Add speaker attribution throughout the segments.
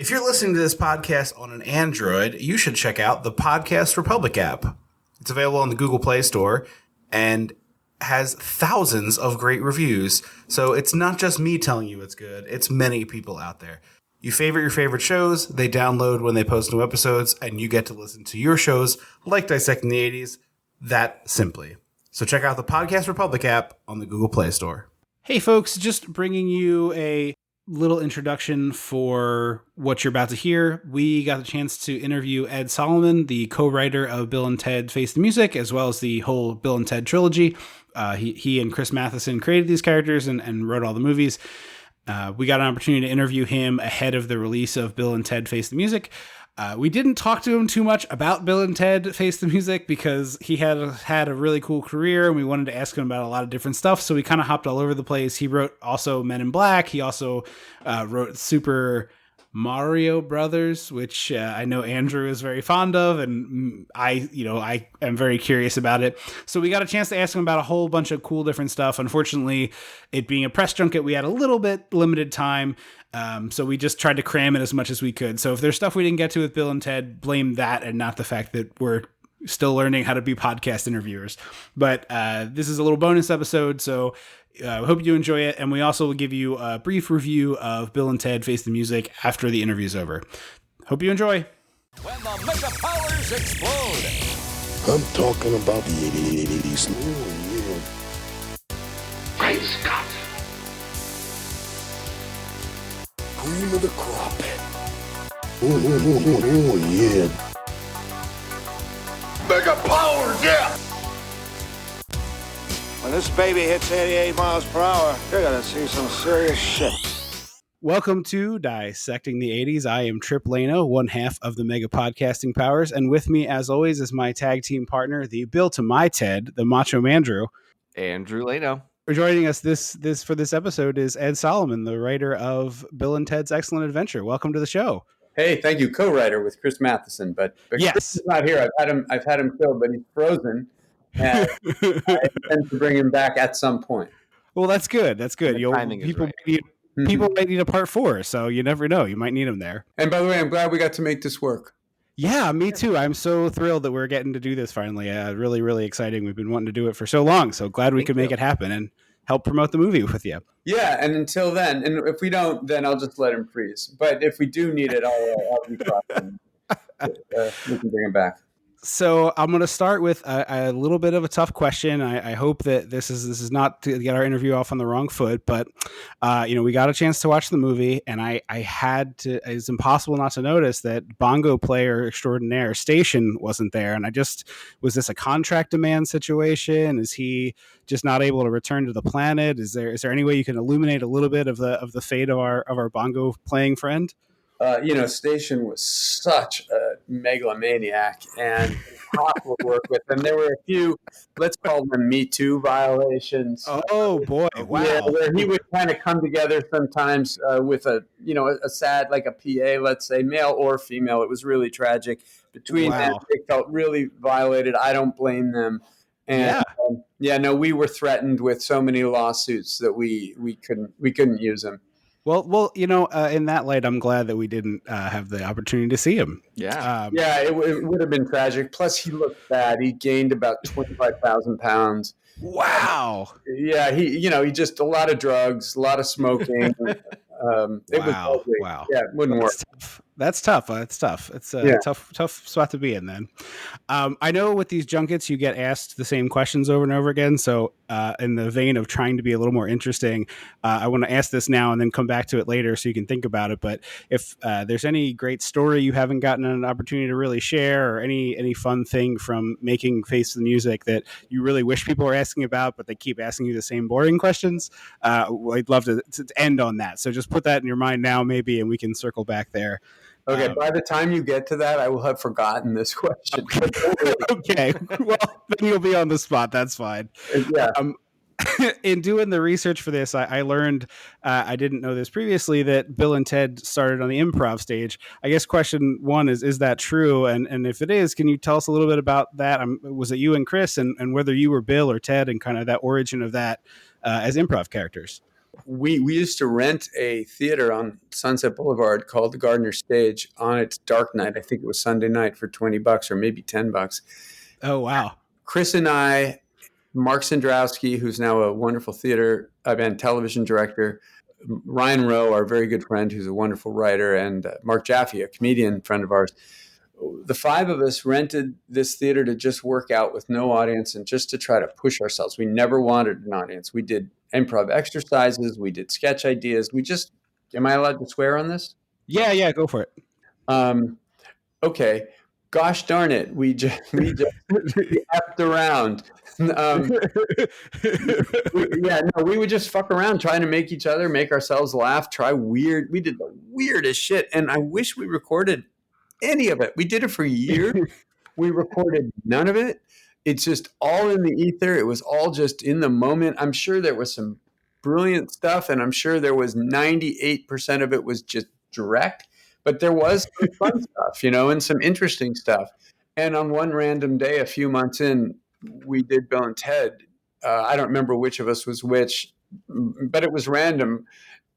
Speaker 1: If you're listening to this podcast on an Android, you should check out the Podcast Republic app. It's available on the Google Play Store and has thousands of great reviews. So it's not just me telling you it's good, it's many people out there. You favorite your favorite shows, they download when they post new episodes, and you get to listen to your shows like Dissecting the 80s, that simply. So check out the Podcast Republic app on the Google Play Store. Hey folks, just bringing you a little introduction for what you're about to hear. We got the chance to interview Ed Solomon, the co-writer of Bill and Ted Face the Music, as well as the whole Bill and Ted trilogy. He and Chris Matheson created these characters and wrote all the movies. We got an opportunity to interview him ahead of the release of Bill and Ted Face the Music. We didn't talk to him too much about Bill and Ted Face the Music because he had a really cool career and we wanted to ask him about a lot of different stuff. So we kind of hopped all over the place. He wrote also Men in Black. He also wrote Super Mario Brothers, which I know Andrew is very fond of, and I am very curious about it. So we got a chance to ask him about a whole bunch of cool different stuff. Unfortunately, it being a press junket, we had a little bit limited time. So we just tried to cram it as much as we could. So if there's stuff we didn't get to with Bill and Ted, blame that and not the fact that we're still learning how to be podcast interviewers. But this is a little bonus episode, so I hope you enjoy it. And we also will give you a brief review of Bill and Ted Face the Music after the interview's over. Hope you enjoy.
Speaker 2: When the mega powers explode.
Speaker 3: I'm talking about the 80s. Oh, yeah.
Speaker 4: Great Scott.
Speaker 3: Cream of the crop. Oh, yeah.
Speaker 4: Mega powers, yeah.
Speaker 5: When this baby hits 88 miles per hour, you're gonna see some serious shit.
Speaker 1: Welcome to Dissecting the 80s. I am Trip Lano, one half of the Mega Podcasting Powers, and with me, as always, is my tag team partner, the Bill to my Ted, the Macho Mandrew.
Speaker 6: Andrew Lano.
Speaker 1: Joining us for this episode is Ed Solomon, the writer of Bill and Ted's Excellent Adventure. Welcome to the show.
Speaker 7: Hey, thank you, co-writer with Chris Matheson, but
Speaker 1: yes,
Speaker 7: Chris is not here. I've had him killed, but he's frozen. And I intend to bring him back at some point.
Speaker 1: Well, that's good. That's good. People might need a part 4, so you never know. You might need him there.
Speaker 7: And by the way, I'm glad we got to make this work.
Speaker 1: Yeah, me too. I'm so thrilled that we're getting to do this finally. Really, really exciting. We've been wanting to do it for so long, so glad we could make it happen and help promote the movie with you.
Speaker 7: Yeah, and until then, and if we don't, then I'll just let him freeze. But if we do need it, I'll be talking. We can bring him back.
Speaker 1: So I'm going to start with a little bit of a tough question. I hope that this is not to get our interview off on the wrong foot, but we got a chance to watch the movie, and I had to. It's impossible not to notice that bongo player extraordinaire Station wasn't there, and was this a contract demand situation? Is he just not able to return to the planet? Is there any way you can illuminate a little bit of the fate of our bongo playing friend?
Speaker 7: Station was such a megalomaniac and impossible to work with. And there were a few, let's call them Me Too violations.
Speaker 1: Oh, boy. Wow.
Speaker 7: Yeah, where he would kind of come together sometimes with a sad, like a PA, let's say, male or female. It was really tragic. Between them, they felt really violated. I don't blame them. And we were threatened with so many lawsuits that we couldn't use them.
Speaker 1: Well, in that light, I'm glad that we didn't have the opportunity to see him.
Speaker 7: Yeah. It would have been tragic. Plus, he looked bad. He gained about 25,000 pounds.
Speaker 1: Wow.
Speaker 7: Yeah, he just a lot of drugs, a lot of smoking. It was ugly.
Speaker 1: Wow.
Speaker 7: Yeah, it wouldn't work.
Speaker 1: That's tough. It's tough. It's a tough spot to be in then. I know with these junkets, you get asked the same questions over and over again. So in the vein of trying to be a little more interesting, I want to ask this now and then come back to it later so you can think about it. But if there's any great story you haven't gotten an opportunity to really share, or any fun thing from making Face the Music that you really wish people were asking about, but they keep asking you the same boring questions, I'd love to end on that. So just put that in your mind now maybe, and we can circle back there.
Speaker 7: Okay, by the time you get to that, I will have forgotten this question.
Speaker 1: Okay, well, then you'll be on the spot. That's fine.
Speaker 7: Yeah.
Speaker 1: In doing the research for this, I learned, I didn't know this previously, that Bill and Ted started on the improv stage. I guess question one is that true? And if it is, can you tell us a little bit about that? Was it you and Chris, and whether you were Bill or Ted, and kind of that origin of that as improv characters?
Speaker 7: We used to rent a theater on Sunset Boulevard called the Gardner Stage on its dark night. I think it was Sunday night for $20 or maybe $10.
Speaker 6: Oh, wow.
Speaker 7: Chris and I, Mark Sandrowski, who's now a wonderful theater and television director, Ryan Rowe, our very good friend, who's a wonderful writer, and Mark Jaffe, a comedian friend of ours. The five of us rented this theater to just work out with no audience and just to try to push ourselves. We never wanted an audience. We did improv exercises. We did sketch ideas. Am I allowed to swear on this?
Speaker 6: Yeah, go for it.
Speaker 7: Okay. Gosh darn it. We effed around. We would just fuck around trying to make ourselves laugh, we did the weirdest shit. And I wish we recorded any of it. We did it for years. We recorded none of it. It's just all in the ether. It was all just in the moment. I'm sure there was some brilliant stuff, and I'm sure there was 98% of it was just direct, but there was some fun stuff, and some interesting stuff. And on one random day, a few months in, we did Bill and Ted. I don't remember which of us was which, but it was random,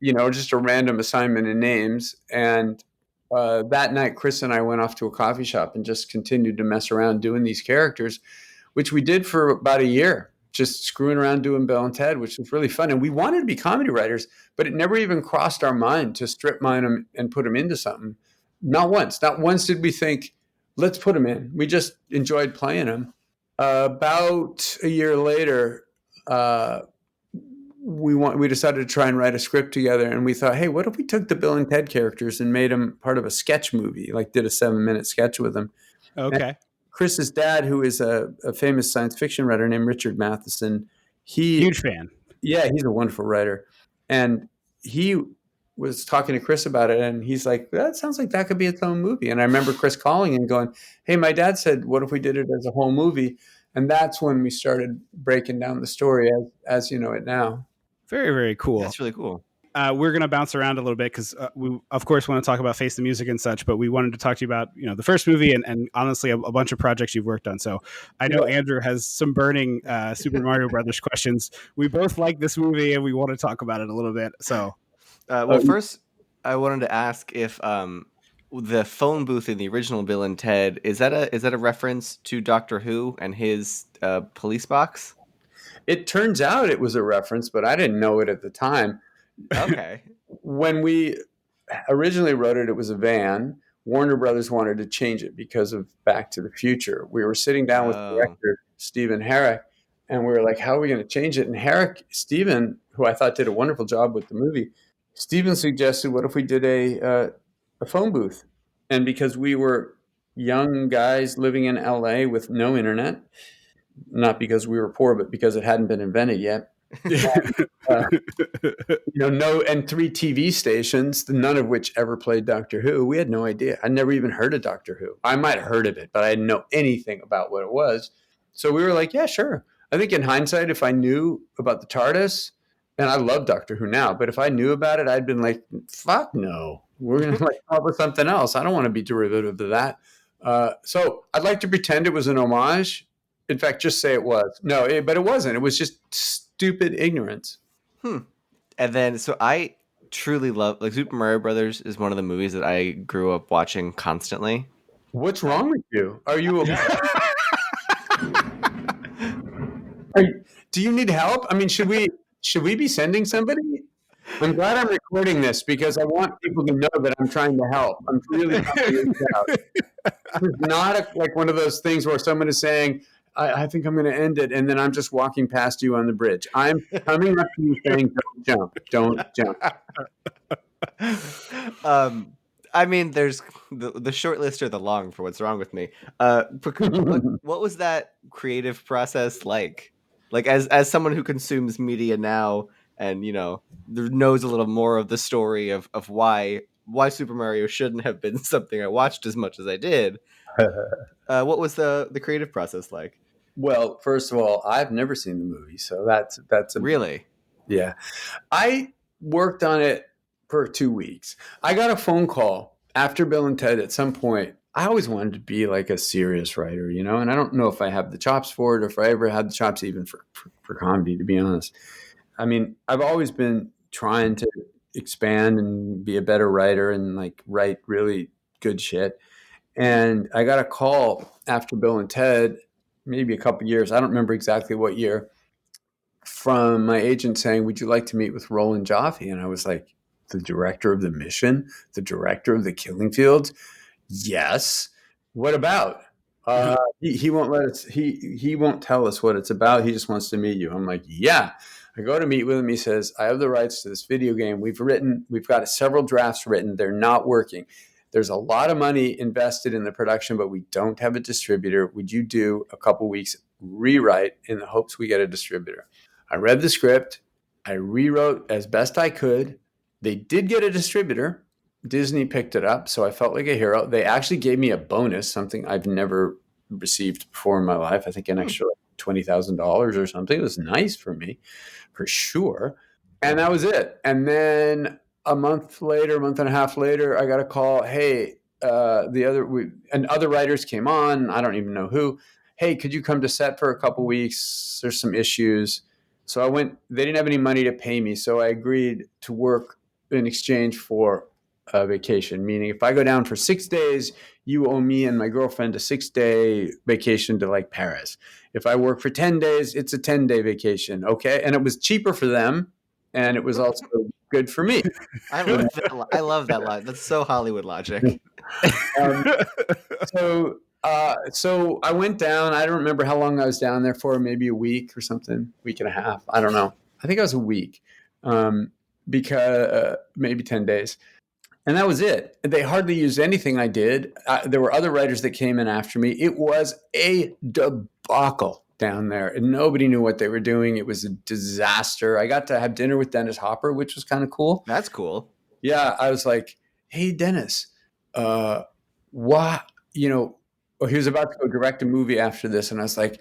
Speaker 7: just a random assignment in names. And that night, Chris and I went off to a coffee shop and just continued to mess around doing these characters, which we did for about a year, just screwing around doing Bill and Ted, which was really fun. And we wanted to be comedy writers, but it never even crossed our mind to strip mine them and put them into something. Not once did we think, let's put them in. We just enjoyed playing them. About a year later, we decided to try and write a script together, and we thought, hey, what if we took the Bill and Ted characters and made them part of a sketch movie, like did a 7-minute sketch with them.
Speaker 6: Okay.
Speaker 7: And Chris's dad, who is a famous science fiction writer named Richard Matheson,
Speaker 6: huge fan.
Speaker 7: Yeah, he's a wonderful writer. And he was talking to Chris about it, and he's like, that sounds like that could be its own movie. And I remember Chris calling and going, hey, my dad said, what if we did it as a whole movie? And that's when we started breaking down the story as you know it now.
Speaker 6: Very, very cool.
Speaker 8: That's really cool.
Speaker 6: We're going to bounce around a little bit because we, of course, want to talk about Face the Music and such, but we wanted to talk to you about, the first movie and honestly, a bunch of projects you've worked on. So I know Andrew has some burning Super Mario Brothers questions. We both like this movie and we want to talk about it a little bit. So,
Speaker 8: first, I wanted to ask if the phone booth in the original Bill and Ted, is that a reference to Doctor Who and his police box?
Speaker 7: It turns out it was a reference, but I didn't know it at the time.
Speaker 8: Okay.
Speaker 7: When we originally wrote it, it was a van. Warner Brothers wanted to change it because of Back to the Future. We were sitting down with director Stephen Herrick, and we were like, how are we going to change it? And Stephen, who I thought did a wonderful job with the movie, Stephen suggested, what if we did a phone booth? And because we were young guys living in LA with no internet, not because we were poor, but because it hadn't been invented yet. And 3 TV stations, none of which ever played Doctor Who. We had no idea. I'd never even heard of Doctor Who. I might have heard of it, but I didn't know anything about what it was. So we were like, yeah, sure. I think in hindsight, if I knew about the TARDIS, and I love Doctor Who now, but if I knew about it, I'd been like, fuck no. We're going to come up with something else. I don't want to be derivative of that. So I'd like to pretend it was an homage. In fact, just say it was. No, but it wasn't. It was just stupid ignorance.
Speaker 8: And then, so I truly love, Super Mario Brothers is one of the movies that I grew up watching constantly.
Speaker 7: What's wrong with you? Are you do you need help? I mean, should we be sending somebody? I'm glad I'm recording this because I want people to know that I'm trying to help. I'm really trying to reach out. It's not like one of those things where someone is saying, I think I'm going to end it, and then I'm just walking past you on the bridge. I'm coming up to you saying, don't jump.
Speaker 8: I mean, there's the short list or the long for what's wrong with me. What was that creative process like? Like, as someone who consumes media now and, knows a little more of the story of why Super Mario shouldn't have been something I watched as much as I did, what was the creative process like?
Speaker 7: Well, first of all, I've never seen the movie, so that's
Speaker 8: really,
Speaker 7: yeah. I worked on it for 2 weeks. I got a phone call after Bill and Ted at some point. I always wanted to be like a serious writer, and I don't know if I have the chops for it, or if I ever had the chops even for comedy, to be honest. I mean, I've always been trying to expand and be a better writer and like write really good shit. And I got a call after Bill and Ted, maybe a couple years, I don't remember exactly what year, from my agent saying, "Would you like to meet with Roland Joffe?" And I was like, "The director of The Mission, the director of The Killing Fields? Yes. What about?" He won't let us. He won't tell us what it's about. He just wants to meet you. I'm like, yeah. I go to meet with him. He says, "I have the rights to this video game. We've got several drafts written. They're not working. There's a lot of money invested in the production, but we don't have a distributor. Would you do a couple weeks rewrite in the hopes we get a distributor?" I read the script. I rewrote as best I could. They did get a distributor. Disney picked it up, so I felt like a hero. They actually gave me a bonus, something I've never received before in my life. I think an extra $20,000 or something. It was nice for me, for sure. And that was it. And then a month and a half later, I got a call. Hey, other writers came on. I don't even know who. Hey, could you come to set for a couple weeks? There's some issues. So I went. They didn't have any money to pay me, so I agreed to work in exchange for a vacation. Meaning, if I go down for 6 days, you owe me and my girlfriend a 6-day vacation to like Paris. If I work for 10 days, it's a 10-day vacation. Okay, and it was cheaper for them, and it was also good for me.
Speaker 8: I love that line. That's so Hollywood logic.
Speaker 7: So I went down. I don't remember how long I was down there for, maybe a week or something, week and a half. I don't know. I think it was a week, because maybe 10 days. And that was it. They hardly used anything I did. There were other writers that came in after me. It was a debacle down there, and nobody knew what they were doing. It was a disaster. I got to have dinner with Dennis Hopper, which was kind of cool.
Speaker 8: That's cool.
Speaker 7: Yeah, I was like, "Hey, Dennis, what? He was about to go direct a movie after this," and I was like,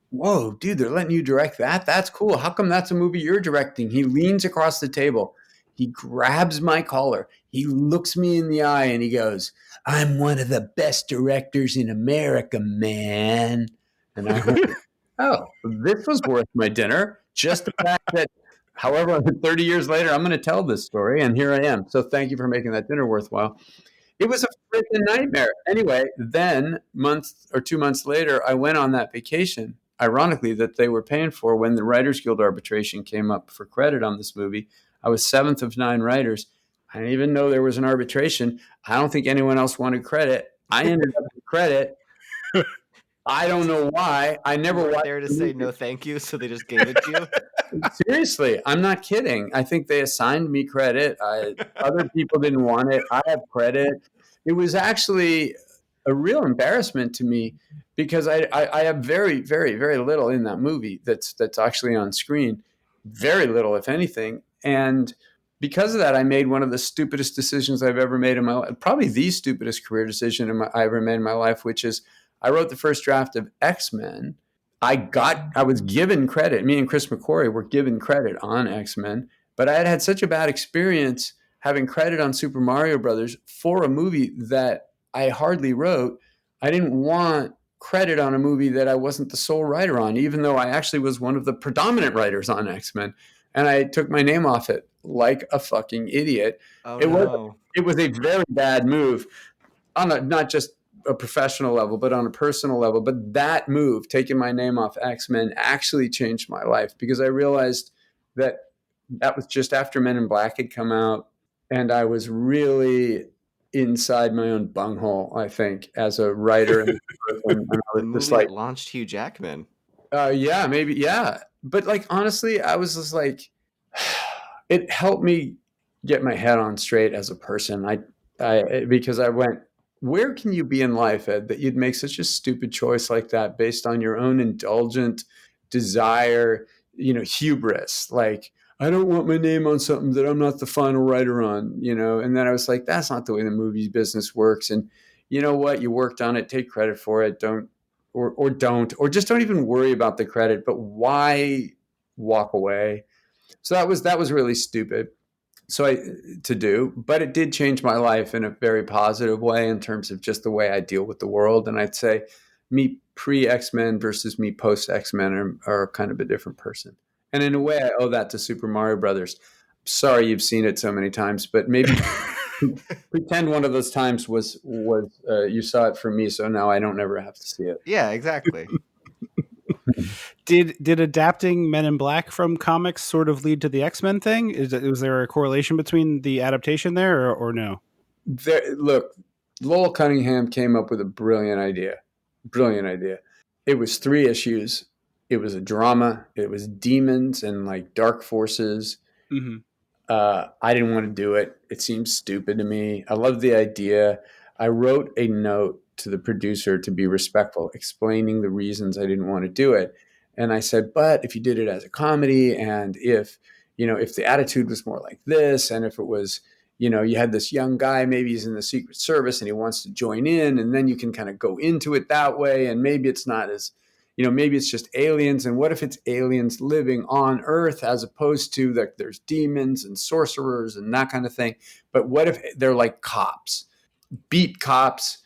Speaker 7: "Whoa, dude, they're letting you direct that? That's cool. How come that's a movie you're directing?" He leans across the table. He grabs my collar. He looks me in the eye and he goes, "I'm one of the best directors in America, man." And I went, "Oh, this was worth my dinner." Just the fact that, however, 30 years later, I'm going to tell this story, and here I am. So thank you for making that dinner worthwhile. It was a freaking nightmare. Anyway, then 2 months later, I went on that vacation, ironically, that they were paying for when the Writers Guild arbitration came up for credit on this movie. I was 7th of 9 writers. I didn't even know there was an arbitration. I don't think anyone else wanted credit. I ended up with credit. I don't know why. I never
Speaker 8: were there to say no thank you, so they just gave it to you?
Speaker 7: Seriously, I'm not kidding. I think they assigned me credit. Other people didn't want it. I have credit. It was actually a real embarrassment to me because I have very, very, very little in that movie that's actually on screen. Very little, if anything. And because of that, I made one of the stupidest decisions I've ever made in my life. Probably the stupidest career decision I ever made in my life, which is I wrote the first draft of X-Men. I was given credit. Me and Chris McQuarrie were given credit on X-Men, but I had such a bad experience having credit on Super Mario Brothers for a movie that I hardly wrote. I didn't want credit on a movie that I wasn't the sole writer on, even though I actually was one of the predominant writers on X-Men. And I took my name off it like a fucking idiot. It was a very bad move on not just a professional level, but on a personal level. But that move, taking my name off X-Men, actually changed my life because I realized that was just after Men in Black had come out. And I was really inside my own bunghole, I think, as a writer. And
Speaker 8: the movie that launched Hugh Jackman.
Speaker 7: Yeah, maybe. Yeah. But like, honestly, I was just like, it helped me get my head on straight as a person. Because I went, where can you be in life, Ed, that you'd make such a stupid choice like that based on your own indulgent desire, hubris? Like, I don't want my name on something that I'm not the final writer on, And then I was like, that's not the way the movie business works. And you know what? You worked on it. Take credit for it. Don't just don't even worry about the credit. But why walk away? So that was really stupid. To do, but it did change my life in a very positive way in terms of just the way I deal with the world. And I'd say me pre-X-Men versus me post-X-Men are kind of a different person. And in a way, I owe that to Super Mario Brothers. sorry you've seen it so many times, but maybe pretend one of those times was you saw it for me, so now I don't ever have to see it.
Speaker 8: Yeah, exactly.
Speaker 6: Did adapting Men in Black from comics sort of lead to the X-Men thing? Was there a correlation between the adaptation there, or no?
Speaker 7: Look, Lowell Cunningham came up with a brilliant idea. Brilliant idea. It was 3 issues. It was a drama. It was demons and like dark forces.
Speaker 6: Mm-hmm.
Speaker 7: I didn't want to do it. It seemed stupid to me. I loved the idea. I wrote a note to the producer to be respectful, explaining the reasons I didn't want to do it. And I said, but if you did it as a comedy, and if the attitude was more like this, and if it was, you had this young guy, maybe he's in the Secret Service and he wants to join in, and then you can kind of go into it that way. And maybe it's not as, maybe it's just aliens. And what if it's aliens living on Earth as opposed to like there's demons and sorcerers and that kind of thing? But what if they're like cops, beat cops,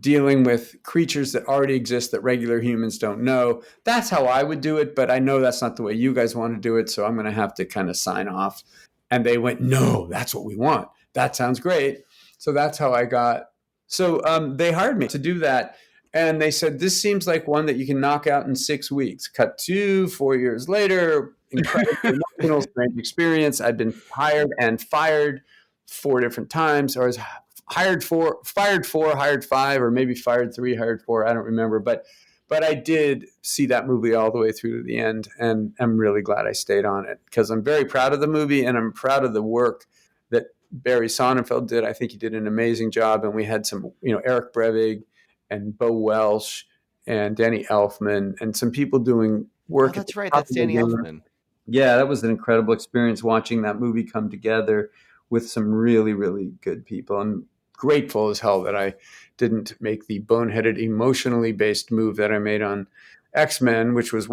Speaker 7: dealing with creatures that already exist that regular humans don't know? That's how I would do it, but I know that's not the way you guys want to do it, so I'm going to have to kind of sign off. And they went, no, that's what we want. That sounds great. So that's how I got. So they hired me to do that. And they said, this seems like one that you can knock out in 6 weeks. Cut to 4 years later, incredible emotional, strange experience. I'd been hired and fired 4 different times. Or I was hired 4, fired 4, hired 5, or maybe fired 3, hired 4. I don't remember. But I did see that movie all the way through to the end. And I'm really glad I stayed on it because I'm very proud of the movie and I'm proud of the work that Barry Sonnenfeld did. I think he did an amazing job. And we had some, Eric Brevig and Bo Welsh and Danny Elfman and some people doing work.
Speaker 8: Oh, that's right. That's Danny Elfman.
Speaker 7: Yeah, that was an incredible experience watching that movie come together with some really, really good people. I'm grateful as hell that I didn't make the boneheaded, emotionally based move that I made on X-Men, which was,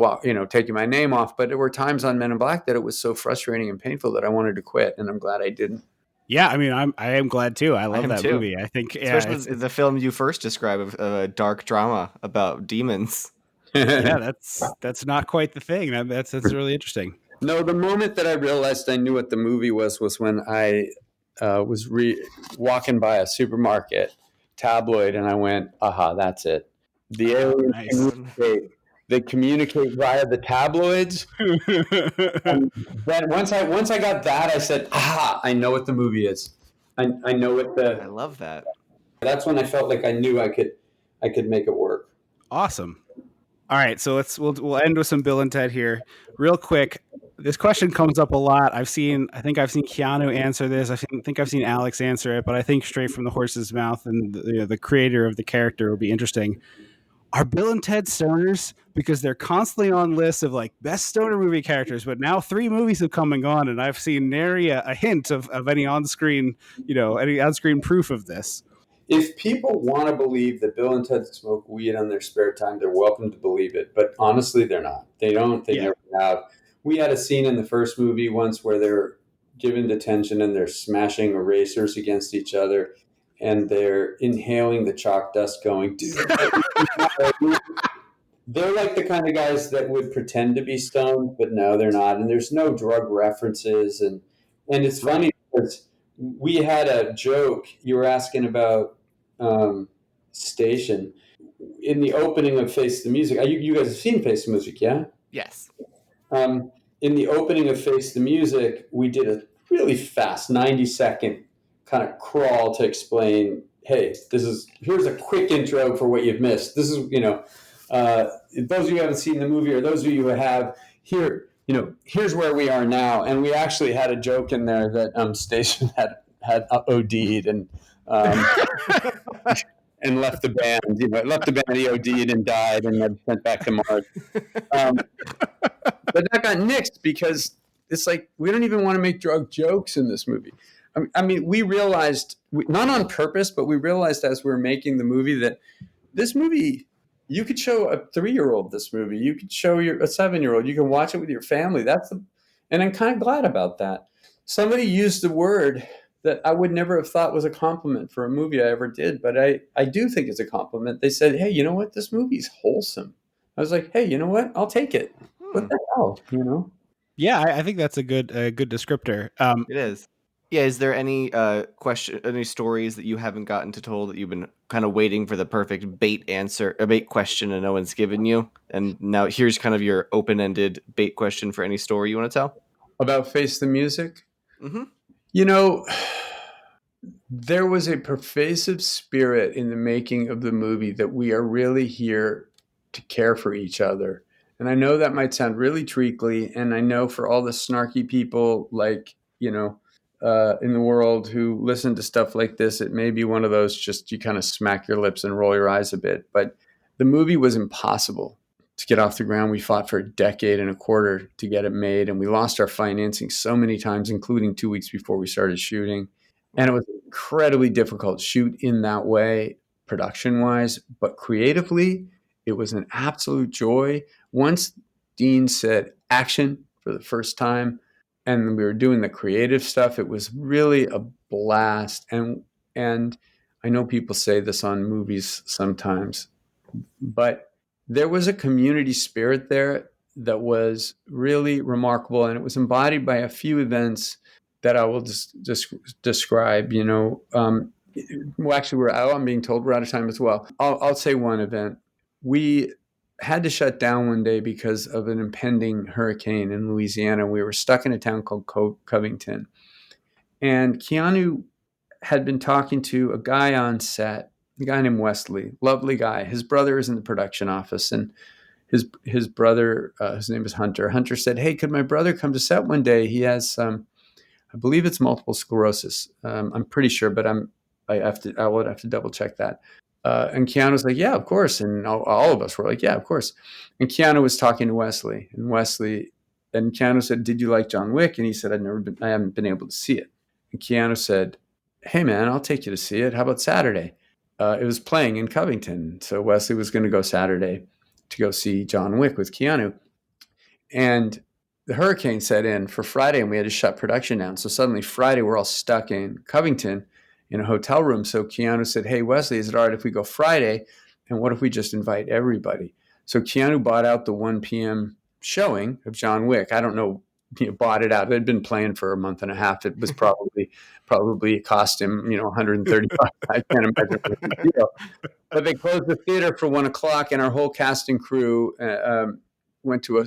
Speaker 7: taking my name off. But there were times on Men in Black that it was so frustrating and painful that I wanted to quit. And I'm glad I didn't.
Speaker 6: Yeah, I mean, I am glad too. I love that
Speaker 8: too.
Speaker 6: movie. I think,
Speaker 8: especially the film you first described of a dark drama about demons.
Speaker 6: Yeah, that's not quite the thing. That's really interesting.
Speaker 7: No, the moment that I realized I knew what the movie was when I was walking by a supermarket tabloid, and I went, "Aha, that's it." The aliens they communicate via the tabloids. And then once I got that, I said, "Aha, I know what the movie is. I know what the."
Speaker 8: I love that.
Speaker 7: That's when I felt like I knew I could make it work.
Speaker 6: Awesome. All right, so we'll end with some Bill and Ted here, real quick. This question comes up a lot. I think I've seen Keanu answer this. I think I've seen Alex answer it, but I think straight from the horse's mouth and the creator of the character will be interesting. Are Bill and Ted stoners? Because they're constantly on lists of like best stoner movie characters, but now 3 movies have come and gone, and I've seen nary a hint of any on-screen, any on-screen proof of this.
Speaker 7: If people want to believe that Bill and Ted smoke weed on their spare time, they're welcome to believe it. But honestly, they're not. They don't. They never have. We had a scene in the first movie once where they're given detention and they're smashing erasers against each other and they're inhaling the chalk dust going, dude. They're like the kind of guys that would pretend to be stoned, but no, they're not. And there's no drug references. And it's funny because we had a joke. You were asking about Station. In the opening of Face the Music, you guys have seen Face the Music, yeah?
Speaker 8: Yes.
Speaker 7: In the opening of Face the Music, we did a really fast 90-second kind of crawl to explain, hey, here's a quick intro for what you've missed. This is, those of you who haven't seen the movie or those of you who have, here's where we are now. And we actually had a joke in there that Station had OD'd and and left the band. He OD'd and died and then sent back to Mars. But that got nixed because it's like we don't even want to make drug jokes in this movie. I mean, we realized, not on purpose, but we realized as we were making the movie that this movie, you could show a 3-year-old this movie. You could show a 7-year-old. You can watch it with your family. And I'm kind of glad about that. Somebody used the word that I would never have thought was a compliment for a movie I ever did, but I do think it's a compliment. They said, hey, you know what? This movie's wholesome. I was like, hey, you know what? I'll take it. What the hell,
Speaker 6: Yeah, I think that's a good descriptor.
Speaker 8: It is. Yeah, is there any any stories that you haven't gotten to told that you've been kind of waiting for the perfect bait answer, a bait question, and no one's given you? And now here's kind of your open-ended bait question for any story you want to tell.
Speaker 7: About Face the Music?
Speaker 8: Mm-hmm.
Speaker 7: You know, there was a pervasive spirit in the making of the movie that we are really here to care for each other. And I know that might sound really treacly, and I know for all the snarky people in the world who listen to stuff like this, it may be one of those just you kind of smack your lips and roll your eyes a bit. But the movie was impossible to get off the ground. We fought for a decade and a quarter to get it made, and we lost our financing so many times, including 2 weeks before we started shooting. And it was incredibly difficult to shoot in that way, production-wise, but creatively, it was an absolute joy. Once Dean said action for the first time, and we were doing the creative stuff, it was really a blast. And I know people say this on movies sometimes, but there was a community spirit there that was really remarkable, and it was embodied by a few events that I will just describe. Actually, I'm being told we're out of time as well. I'll say one event. We had to shut down one day because of an impending hurricane in Louisiana. We were stuck in a town called Covington. And Keanu had been talking to a guy on set, a guy named Wesley, lovely guy. His brother is in the production office, and his brother, his name is Hunter. Hunter said, "Hey, could my brother come to set one day? He has, I believe it's multiple sclerosis. I'm pretty sure, but I would have to double check that." And Keanu was like, "Yeah, of course." And all of us were like, "Yeah, of course." And Keanu was talking to Wesley, and Keanu said, "Did you like John Wick?" And he said, "I haven't been able to see it." And Keanu said, "Hey man, I'll take you to see it. How about Saturday?" It was playing in Covington. So Wesley was going to go Saturday to go see John Wick with Keanu. And the hurricane set in for Friday, and we had to shut production down. So suddenly Friday, we're all stuck in Covington in a hotel room. So Keanu said, "Hey, Wesley, is it all right if we go Friday? And what if we just invite everybody?" So Keanu bought out the 1 p.m. showing of John Wick. I don't know, bought it out. It had been playing for a month and a half. It was probably cost him, $135. I can't imagine what the deal. But they closed the theater for 1:00, and our whole cast and crew went to a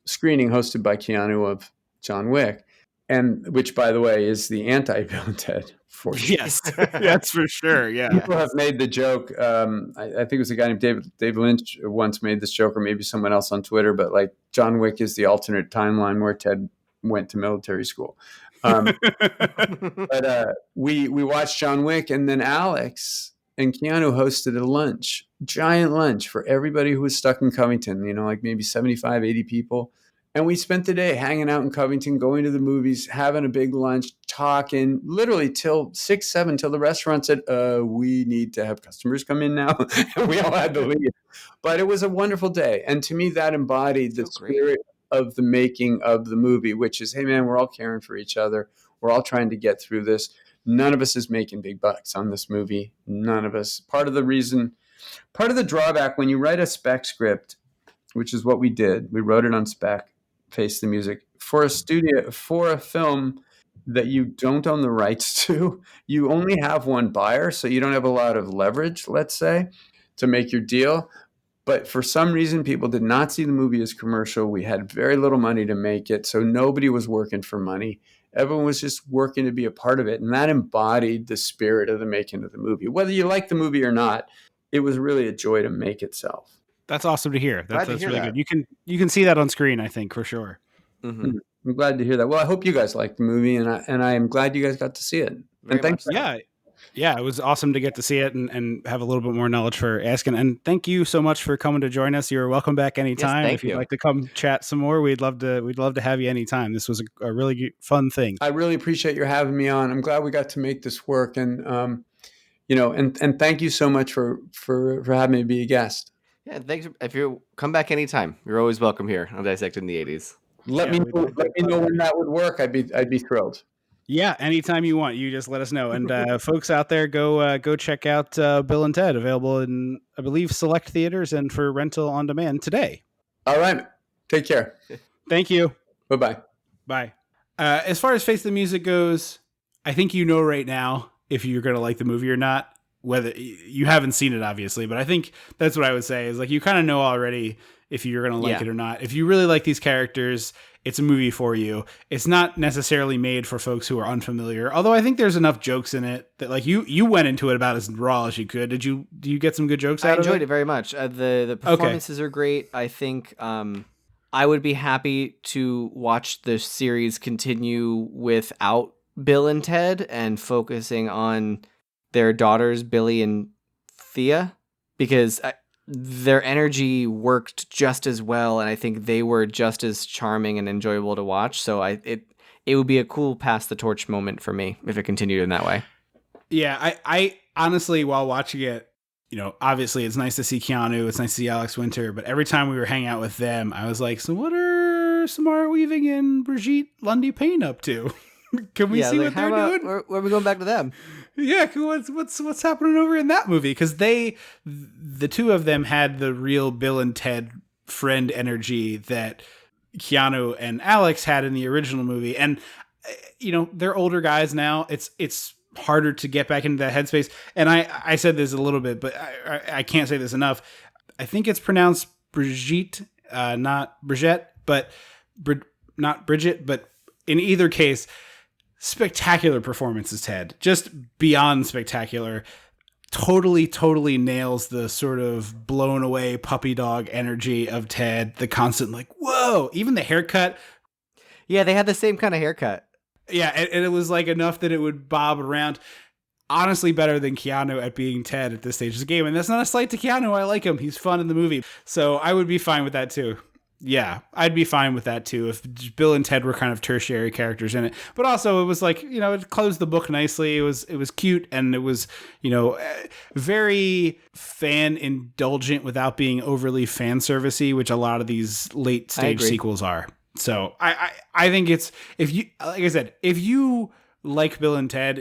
Speaker 7: screening hosted by Keanu of John Wick, and which, by the way, is the anti-Bill Ted.
Speaker 6: Yes, that's for sure. Yeah,
Speaker 7: people have made the joke. I think it was a guy named David Lynch once made this joke, or maybe someone else on Twitter. But like, John Wick is the alternate timeline where Ted went to military school. But we watched John Wick, and then Alex and Keanu hosted a giant lunch for everybody who was stuck in Covington. Like maybe 75, 80 people. And we spent the day hanging out in Covington, going to the movies, having a big lunch, talking, literally till 6, 7, till the restaurant said, "We need to have customers come in now." And we all had to leave. But it was a wonderful day. And to me, that embodied the spirit of the making of the movie, which is, hey, man, we're all caring for each other. We're all trying to get through this. None of us is making big bucks on this movie. None of us. Part of the drawback when you write a spec script, which is what we did, we wrote it on spec, Face the Music, for a film that you don't own the rights to, you only have one buyer, so you don't have a lot of leverage, let's say, to make your deal. But for some reason, people did not see the movie as commercial. We had very little money to make it, so nobody was working for money. Everyone was just working to be a part of it, and that embodied the spirit of the making of the movie. Whether you like the movie or not, it was really a joy to make itself.
Speaker 6: That's awesome to hear. That's really good. You can see that on screen, I think, for sure.
Speaker 8: Mm-hmm.
Speaker 7: I'm glad to hear that. Well, I hope you guys liked the movie, and I am glad you guys got to see it.
Speaker 8: Very
Speaker 7: and thanks.
Speaker 6: Yeah, it was awesome to get to see it and have a little bit more knowledge for asking. And thank you so much for coming to join us. You're welcome back anytime.
Speaker 8: Yes,
Speaker 6: if you'd like to come chat some more, we'd love to have you anytime. This was a really fun thing.
Speaker 7: I really appreciate your having me on. I'm glad we got to make this work, and and thank you so much for having me be a guest.
Speaker 8: Yeah, thanks. If you come back anytime, you're always welcome here on Dissecting the 80s.
Speaker 7: Let me know when that would work. I'd be thrilled.
Speaker 6: Yeah, anytime you want, you just let us know. And folks out there, go check out Bill and Ted, available in, I believe, select theaters and for rental on demand today.
Speaker 7: All right. Take care.
Speaker 6: Thank you.
Speaker 7: Bye-bye.
Speaker 6: Bye. As far as Face the Music goes, I think you know right now if you're going to like the movie or not. Whether you haven't seen it, obviously, but I think that's what I would say is like you kind of know already if you're going to like it or not. If you really like these characters, it's a movie for you. It's not necessarily made for folks who are unfamiliar, although I think there's enough jokes in it that like you went into it about as raw as you could. Do you get some good jokes out of it?
Speaker 8: I enjoyed it very much. The performances are great. I think I would be happy to watch the series continue without Bill and Ted and focusing on their daughters, Billy and Thea, because their energy worked just as well, and I think they were just as charming and enjoyable to watch. So it would be a cool pass the torch moment for me if it continued in that way.
Speaker 6: Yeah, I honestly, while watching it, obviously it's nice to see Keanu, it's nice to see Alex Winter, but every time we were hanging out with them, I was like, so what are Samara Weaving and Brigitte Lundy Payne up to? Can we see what they're doing?
Speaker 8: Where are we going back to them?
Speaker 6: Yeah, what's happening over in that movie? Because the two of them had the real Bill and Ted friend energy that Keanu and Alex had in the original movie, and they're older guys now. It's harder to get back into that headspace. And I said this a little bit, but I can't say this enough. I think it's pronounced Brigitte, not Brigitte, but not Bridget. But in either case, spectacular performances, Ted. Just beyond spectacular. Totally nails the sort of blown away puppy dog energy of Ted. The constant like, whoa, even the haircut.
Speaker 8: Yeah, they had the same kind of haircut.
Speaker 6: Yeah, and it was like enough that it would bob around. Honestly, better than Keanu at being Ted at this stage of the game. And that's not a slight to Keanu. I like him. He's fun in the movie. So I would be fine with that too. Yeah, I'd be fine with that too if Bill and Ted were kind of tertiary characters in it. But also it was like, it closed the book nicely. It was cute, and it was, very fan indulgent without being overly fan servicey, which a lot of these late stage sequels are. So I think it's, if you, like I said, if you like Bill and Ted,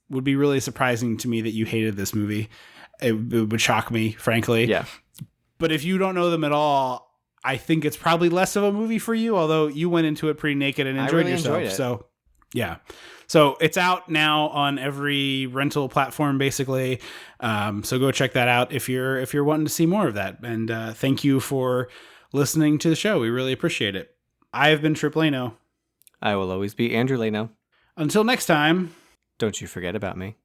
Speaker 6: would be really surprising to me that you hated this movie. It would shock me, frankly.
Speaker 8: Yeah.
Speaker 6: But if you don't know them at all, I think it's probably less of a movie for you, although you went into it pretty naked and enjoyed yourself. So, yeah. So it's out now on every rental platform, basically. So go check that out if you're wanting to see more of that. And thank you for listening to the show. We really appreciate it. I have been Trip Leno.
Speaker 8: I will always be Andrew Leno.
Speaker 6: Until next time.
Speaker 8: Don't you forget about me.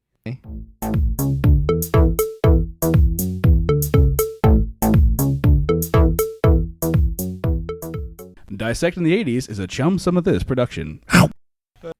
Speaker 9: Dissecting the 80s is a Chum Some of This production.